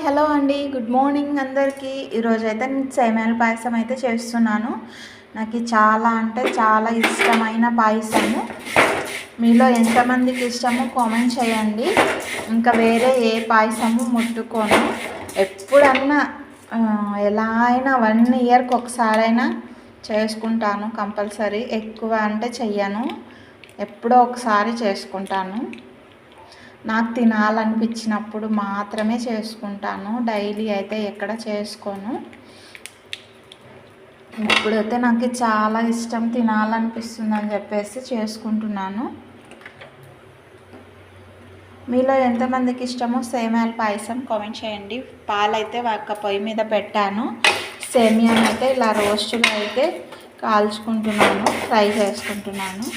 Hello అండి, good morning అందరికీ. ఈరోజైతే నేను సేమియాల పాయసం అయితే చేస్తున్నాను. నాకు చాలా అంటే చాలా ఇష్టమైన పాయసము. మీలో ఎంతమందికి ఇష్టమో కామెంట్ చేయండి. ఇంకా వేరే ఏ పాయసము ముట్టుకోను. ఎప్పుడన్నా ఎలా అయినా 1 ఇయర్కి ఒకసారైనా చేసుకుంటాను కంపల్సరీ. ఎక్కువ అంటే చెయ్యను, ఎప్పుడో ఒకసారి చేసుకుంటాను. నాకు తినాలనిపించినప్పుడు మాత్రమే చేసుకుంటాను, డైలీ అయితే ఎక్కడ చేసుకోను. ఇప్పుడైతే నాకు చాలా ఇష్టం, తినాలనిపిస్తుందని చెప్పేసి చేసుకుంటున్నాను. మీలో ఎంతమందికి ఇష్టమో సేమియాల పాయసం కామెంట్ చేయండి. పాలైతే ఒక్క పొయ్యి మీద పెట్టాను. సేమియాని అయితే ఇలా రోస్ట్గా అయితే కాల్చుకుంటున్నాను, ఫ్రై చేసుకుంటున్నాను.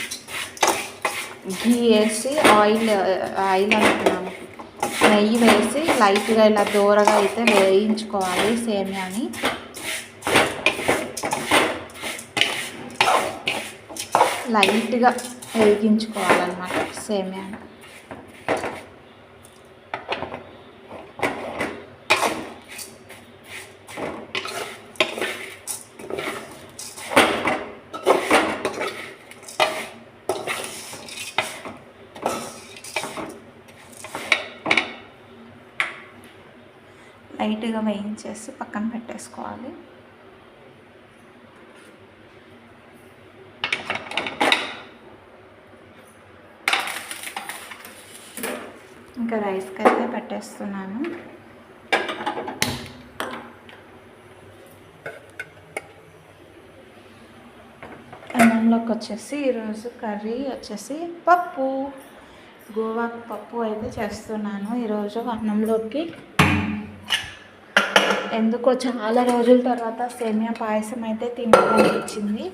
ఘీ వేసి ఆయిల్ అంటున్నాను, నెయ్యి వేసి లైట్గా ఇలా దూరగా అయితే వేయించుకోవాలి సేమియాని. లైట్గా వేగించుకోవాలన్నమాట సేమియాని. లైట్గా వేయించేసి పక్కన పెట్టేసుకోవాలి. ఇంకా రైస్కి అయితే పెట్టేస్తున్నాను. అన్నంలోకి వచ్చేసి ఈరోజు కర్రీ వచ్చేసి పప్పు, గోవాకు పప్పు అయితే చేస్తున్నాను ఈరోజు అన్నంలోకి. ఎందుకో చాలా రోజుల తర్వాత సేమియా పాయసం అయితే తినాలనిపించింది,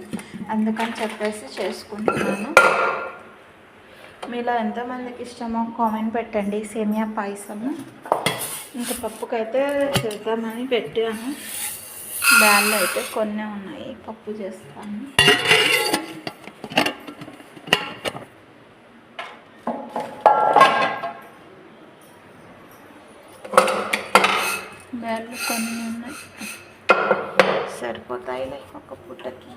అందుకని చెప్పేసి చేసుకుంటున్నాను. మీలో ఎంతమందికి ఇష్టమో కామెంట్ పెట్టండి సేమియా పాయసము. ఇంకా పప్పుకైతే చేద్దామని పెట్టాను. బ్యాళ్ళు అయితే కొన్ని ఉన్నాయి, పప్పు చేస్తాను. బ్యాళ్ళు కొన్ని ఉన్నాయి, సరిపోతాయిలే ఒక పూటకి.